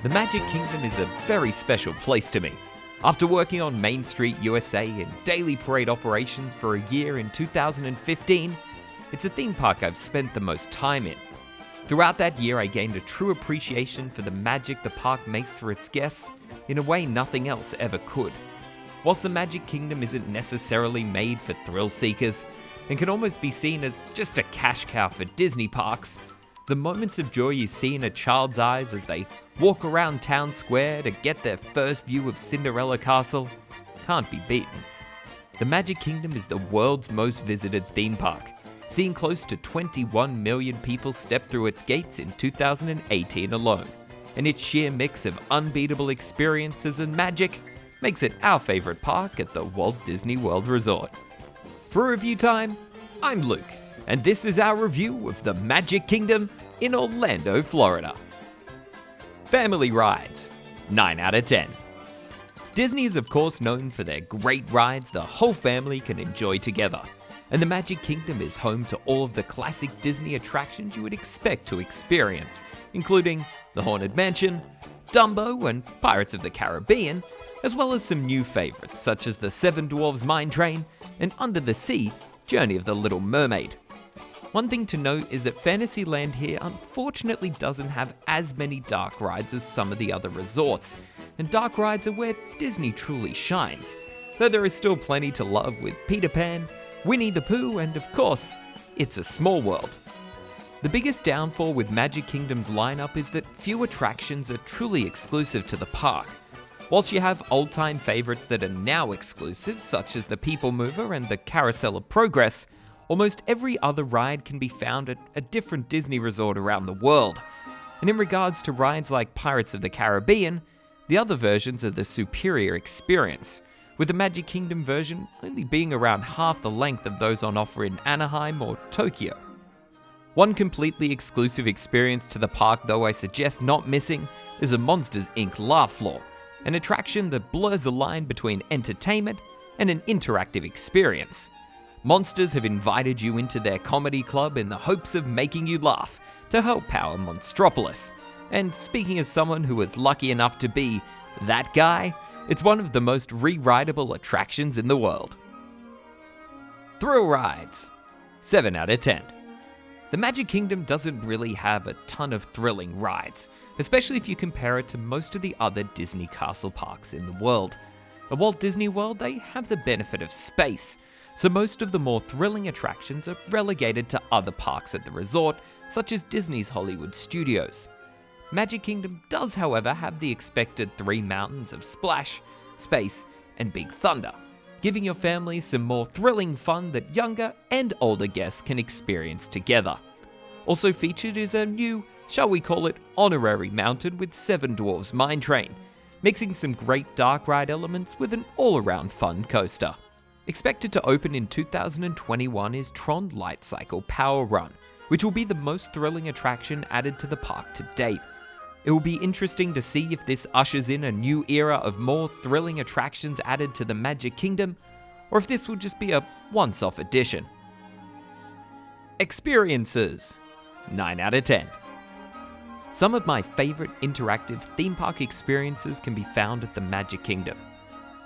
The Magic Kingdom is a very special place to me. After working on Main Street USA in daily parade operations for a year in 2015, it's a theme park I've spent the most time in. Throughout that year, I gained a true appreciation for the magic the park makes for its guests in a way nothing else ever could. Whilst the Magic Kingdom isn't necessarily made for thrill seekers and can almost be seen as just a cash cow for Disney parks, the moments of joy you see in a child's eyes as they walk around town square to get their first view of Cinderella Castle can't be beaten. The Magic Kingdom is the world's most visited theme park, seeing close to 21 million people step through its gates in 2018 alone, and its sheer mix of unbeatable experiences and magic makes it our favorite park at the Walt Disney World Resort. For Review Time, I'm Luke, and this is our review of the Magic Kingdom in Orlando, Florida. Family rides, 9 out of 10. Disney is of course known for their great rides the whole family can enjoy together, and the Magic Kingdom is home to all of the classic Disney attractions you would expect to experience, including the Haunted Mansion, Dumbo, and Pirates of the Caribbean, as well as some new favorites such as the Seven Dwarfs Mine Train and Under the Sea, Journey of the Little Mermaid. One thing to note is that Fantasyland here unfortunately doesn't have as many dark rides as some of the other resorts, and dark rides are where Disney truly shines, though there is still plenty to love with Peter Pan, Winnie the Pooh, and of course, It's a Small World. The biggest downfall with Magic Kingdom's lineup is that few attractions are truly exclusive to the park. Whilst you have old-time favorites that are now exclusive, such as the People Mover and the Carousel of Progress, almost every other ride can be found at a different Disney resort around the world. And in regards to rides like Pirates of the Caribbean, the other versions are the superior experience, with the Magic Kingdom version only being around half the length of those on offer in Anaheim or Tokyo. One completely exclusive experience to the park though I suggest not missing is a Monsters, Inc. laugh floor, an attraction that blurs the line between entertainment and an interactive experience. Monsters have invited you into their comedy club in the hopes of making you laugh to help power Monstropolis. And speaking as someone who was lucky enough to be that guy, it's one of the most re-rideable attractions in the world. Thrill rides, 7 out of 10. The Magic Kingdom doesn't really have a ton of thrilling rides, especially if you compare it to most of the other Disney castle parks in the world. At Walt Disney World, they have the benefit of space, so most of the more thrilling attractions are relegated to other parks at the resort, such as Disney's Hollywood Studios. Magic Kingdom does, however, have the expected 3 mountains of Splash, Space, and Big Thunder, giving your family some more thrilling fun that younger and older guests can experience together. Also featured is a new, shall we call it, honorary mountain with Seven Dwarfs Mine Train, mixing some great dark ride elements with an all-around fun coaster. Expected to open in 2021 is Tron Light Cycle Power Run, which will be the most thrilling attraction added to the park to date. It will be interesting to see if this ushers in a new era of more thrilling attractions added to the Magic Kingdom, or if this will just be a once-off addition. Experiences, 9 out of 10. Some of my favorite interactive theme park experiences can be found at the Magic Kingdom.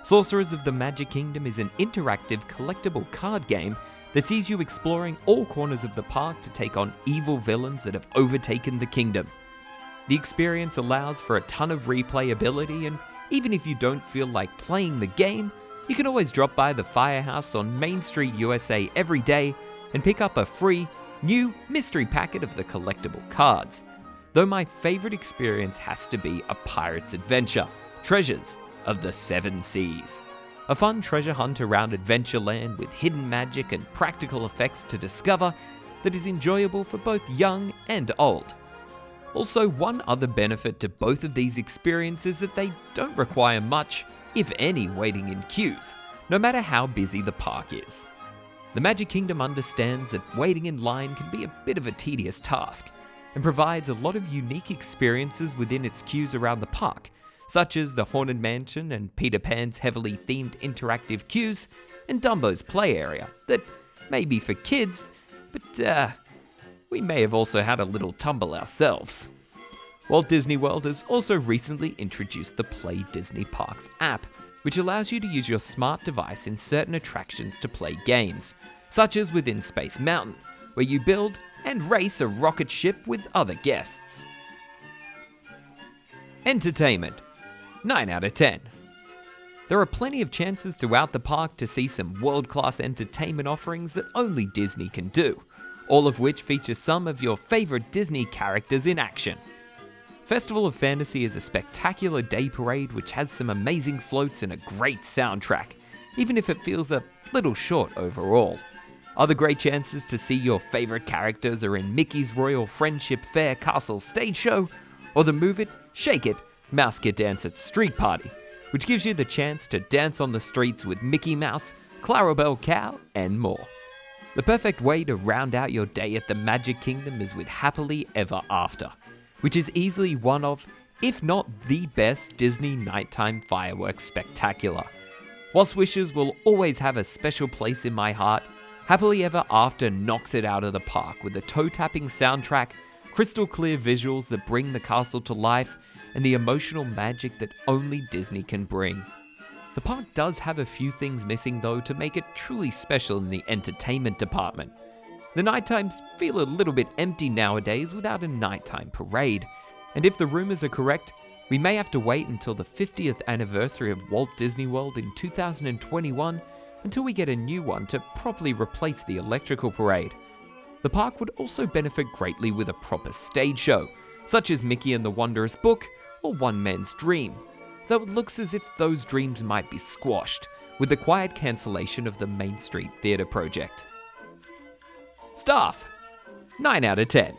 Sorcerers of the Magic Kingdom is an interactive collectible card game that sees you exploring all corners of the park to take on evil villains that have overtaken the kingdom. The experience allows for a ton of replayability, and even if you don't feel like playing the game, you can always drop by the Firehouse on Main Street USA every day and pick up a free, new mystery packet of the collectible cards. Though my favorite experience has to be a pirate's adventure, Treasures of the Seven Seas. A fun treasure hunt around Adventureland with hidden magic and practical effects to discover that is enjoyable for both young and old. Also, one other benefit to both of these experiences is that they don't require much, if any, waiting in queues, no matter how busy the park is. The Magic Kingdom understands that waiting in line can be a bit of a tedious task, and provides a lot of unique experiences within its queues around the park, such as the Haunted Mansion and Peter Pan's heavily themed interactive queues, and Dumbo's play area that may be for kids, but we may have also had a little tumble ourselves. Walt Disney World has also recently introduced the Play Disney Parks app, which allows you to use your smart device in certain attractions to play games, such as within Space Mountain, where you build and race a rocket ship with other guests. Entertainment, 9 out of 10. There are plenty of chances throughout the park to see some world-class entertainment offerings that only Disney can do, all of which feature some of your favorite Disney characters in action. Festival of Fantasy is a spectacular day parade which has some amazing floats and a great soundtrack, even if it feels a little short overall. Other great chances to see your favorite characters are in Mickey's Royal Friendship Fair Castle Stage Show, or the Move It, Shake It, Mouse Get Dance at Street Party, which gives you the chance to dance on the streets with Mickey Mouse, Clarabelle Cow, and more. The perfect way to round out your day at the Magic Kingdom is with Happily Ever After, which is easily one of, if not the best Disney nighttime fireworks spectacular. Whilst Wishes will always have a special place in my heart, Happily Ever After knocks it out of the park with a toe-tapping soundtrack, crystal clear visuals that bring the castle to life, and the emotional magic that only Disney can bring. The park does have a few things missing though to make it truly special in the entertainment department. The nighttimes feel a little bit empty nowadays without a nighttime parade, and if the rumors are correct, we may have to wait until the 50th anniversary of Walt Disney World in 2021 until we get a new one to properly replace the electrical parade. The park would also benefit greatly with a proper stage show, such as Mickey and the Wondrous Book or One Man's Dream, though it looks as if those dreams might be squashed with the quiet cancellation of the Main Street Theatre project. Staff, 9 out of 10.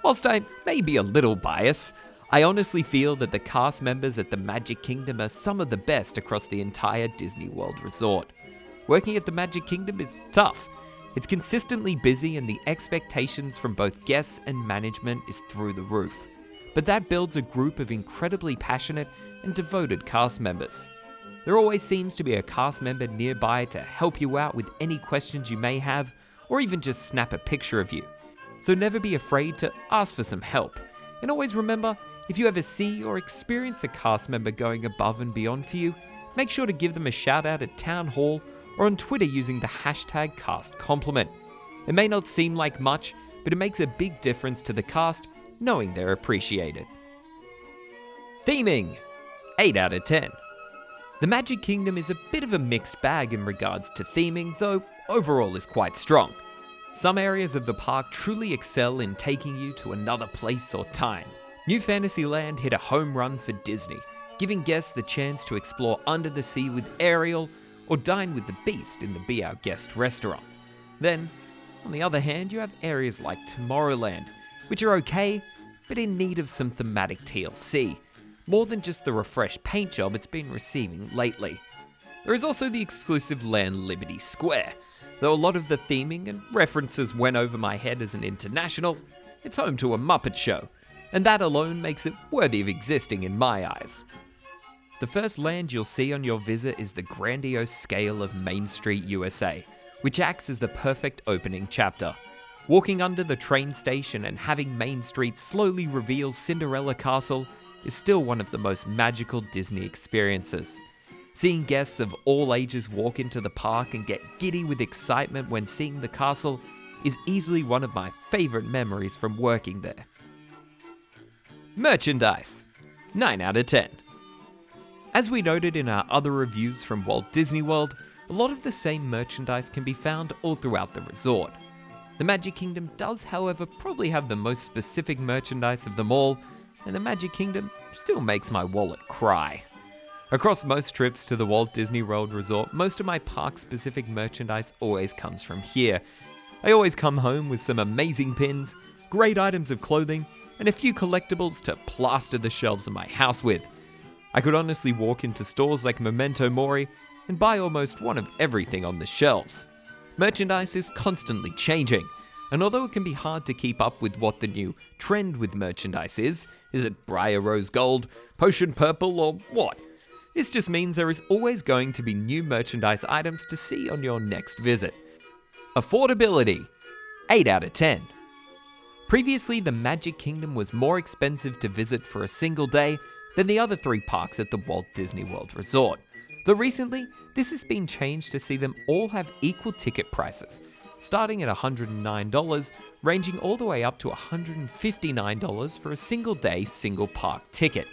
Whilst I may be a little biased, I honestly feel that the cast members at the Magic Kingdom are some of the best across the entire Disney World Resort. Working at the Magic Kingdom is tough. It's consistently busy and the expectations from both guests and management is through the roof. But that builds a group of incredibly passionate and devoted cast members. There always seems to be a cast member nearby to help you out with any questions you may have, or even just snap a picture of you. So never be afraid to ask for some help. And always remember, if you ever see or experience a cast member going above and beyond for you, make sure to give them a shout out at Town Hall or on Twitter using the hashtag #CastCompliment. It may not seem like much, but it makes a big difference to the cast knowing they're appreciated. Theming, 8 out of 10. The Magic Kingdom is a bit of a mixed bag in regards to theming, though overall is quite strong. Some areas of the park truly excel in taking you to another place or time. New Fantasyland hit a home run for Disney, giving guests the chance to explore under the sea with Ariel or dine with the Beast in the Be Our Guest restaurant. Then, on the other hand, you have areas like Tomorrowland, which are okay, but in need of some thematic TLC, more than just the refreshed paint job it's been receiving lately. There is also the exclusive land Liberty Square. Though a lot of the theming and references went over my head as an international, it's home to a Muppet Show, and that alone makes it worthy of existing in my eyes. The first land you'll see on your visit is the grandiose scale of Main Street USA, which acts as the perfect opening chapter. Walking under the train station and having Main Street slowly reveal Cinderella Castle is still one of the most magical Disney experiences. Seeing guests of all ages walk into the park and get giddy with excitement when seeing the castle is easily one of my favorite memories from working there. Merchandise, 9 out of 10. As we noted in our other reviews from Walt Disney World, a lot of the same merchandise can be found all throughout the resort. The Magic Kingdom does, however, probably have the most specific merchandise of them all, and the Magic Kingdom still makes my wallet cry. Across most trips to the Walt Disney World Resort, most of my park-specific merchandise always comes from here. I always come home with some amazing pins, great items of clothing, and a few collectibles to plaster the shelves of my house with. I could honestly walk into stores like Memento Mori and buy almost one of everything on the shelves. Merchandise is constantly changing, and although it can be hard to keep up with what the new trend with merchandise is it Briar Rose Gold, Potion Purple, or what? This just means there is always going to be new merchandise items to see on your next visit. Affordability, 8 out of 10. Previously, the Magic Kingdom was more expensive to visit for a single day than the other 3 parks at the Walt Disney World Resort. Though recently, this has been changed to see them all have equal ticket prices, starting at $109, ranging all the way up to $159 for a single day, single park ticket.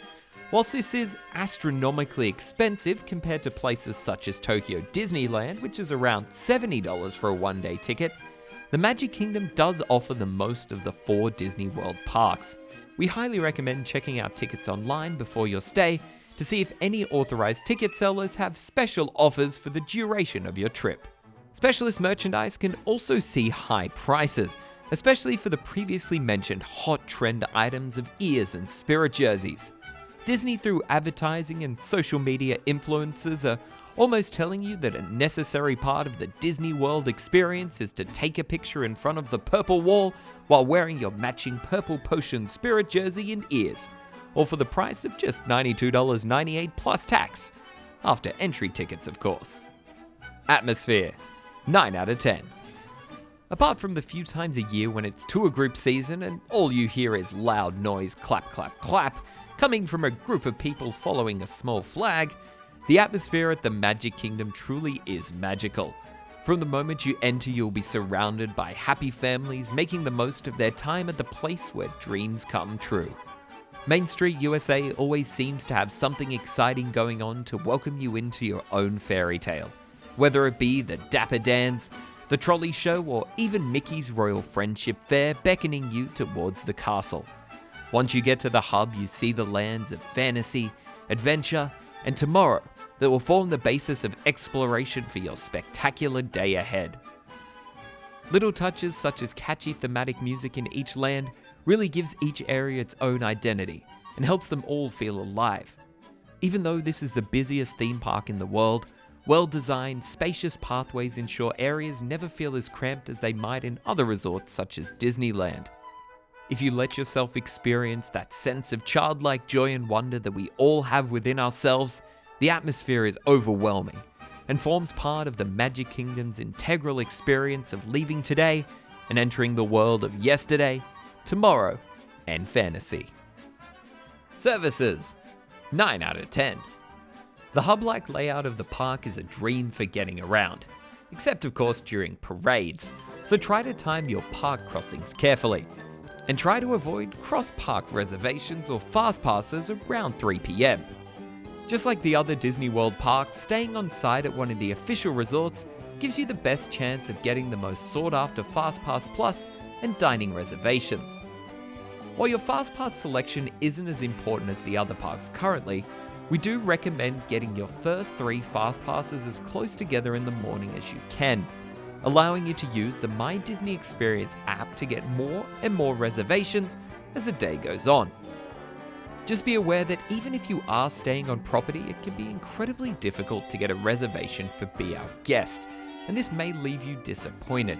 Whilst this is astronomically expensive compared to places such as Tokyo Disneyland, which is around $70 for a one-day ticket, the Magic Kingdom does offer the most of the 4 Disney World parks. We highly recommend checking out tickets online before your stay to see if any authorized ticket sellers have special offers for the duration of your trip. Specialist merchandise can also see high prices, especially for the previously mentioned hot trend items of ears and spirit jerseys. Disney, through advertising and social media influencers, are almost telling you that a necessary part of the Disney World experience is to take a picture in front of the purple wall while wearing your matching purple potion spirit jersey and ears, all for the price of just $92.98 plus tax, after entry tickets of course. Atmosphere, 9 out of 10. Apart from the few times a year when it's tour group season and all you hear is loud noise clap clap clap, coming from a group of people following a small flag, the atmosphere at the Magic Kingdom truly is magical. From the moment you enter, you'll be surrounded by happy families making the most of their time at the place where dreams come true. Main Street USA always seems to have something exciting going on to welcome you into your own fairy tale. Whether it be the Dapper Dance, the Trolley Show, or even Mickey's Royal Friendship Fair beckoning you towards the castle. Once you get to the hub, you see the lands of fantasy, adventure, and tomorrow that will form the basis of exploration for your spectacular day ahead. Little touches such as catchy thematic music in each land really gives each area its own identity and helps them all feel alive. Even though this is the busiest theme park in the world, well-designed, spacious pathways ensure areas never feel as cramped as they might in other resorts such as Disneyland. If you let yourself experience that sense of childlike joy and wonder that we all have within ourselves, the atmosphere is overwhelming and forms part of the Magic Kingdom's integral experience of leaving today and entering the world of yesterday, tomorrow, and fantasy. Services, 9 out of 10. The hub-like layout of the park is a dream for getting around, except of course during parades, so try to time your park crossings carefully, and try to avoid cross-park reservations or fast passes around 3 p.m. Just like the other Disney World parks, staying on site at one of the official resorts gives you the best chance of getting the most sought-after FastPass Plus and dining reservations. While your FastPass selection isn't as important as the other parks currently, we do recommend getting your first 3 FastPasses as close together in the morning as you can, allowing you to use the My Disney Experience app to get more and more reservations as the day goes on. Just be aware that even if you are staying on property, it can be incredibly difficult to get a reservation for Be Our Guest, and this may leave you disappointed.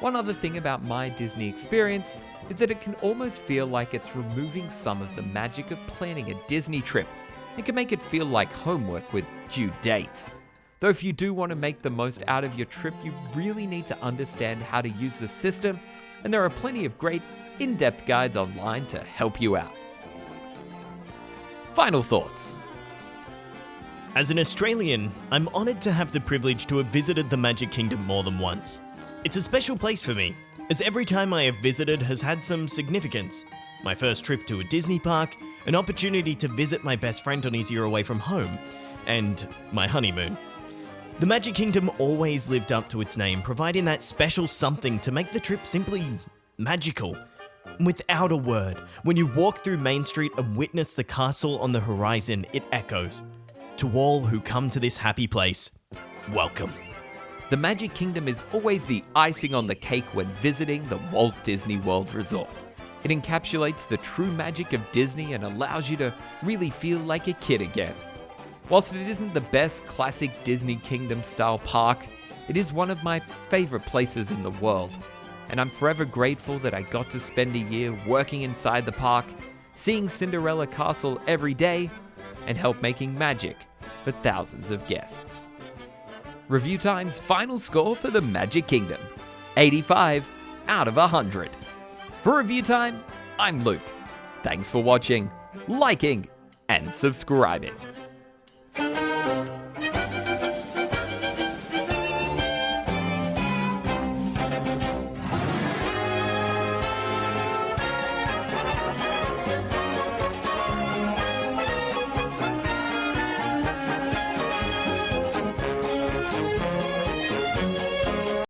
One other thing about My Disney Experience is that it can almost feel like it's removing some of the magic of planning a Disney trip. It can make it feel like homework with due dates. Though if you do want to make the most out of your trip, you really need to understand how to use the system, and there are plenty of great in-depth guides online to help you out. Final thoughts. As an Australian, I'm honoured to have the privilege to have visited the Magic Kingdom more than once. It's a special place for me, as every time I have visited has had some significance. My first trip to a Disney park, an opportunity to visit my best friend on his year away from home, and my honeymoon. The Magic Kingdom always lived up to its name, providing that special something to make the trip simply magical. Without a word, when you walk through Main Street and witness the castle on the horizon, it echoes. To all who come to this happy place, welcome. The Magic Kingdom is always the icing on the cake when visiting the Walt Disney World Resort. It encapsulates the true magic of Disney and allows you to really feel like a kid again. Whilst it isn't the best classic Disney Kingdom style park, it is one of my favorite places in the world. And I'm forever grateful that I got to spend a year working inside the park, seeing Cinderella Castle every day, and help making magic for thousands of guests. ReviewTyme's final score for the Magic Kingdom, 85 out of 100. For Review Time, I'm Luke. Thanks for watching, liking, and subscribing.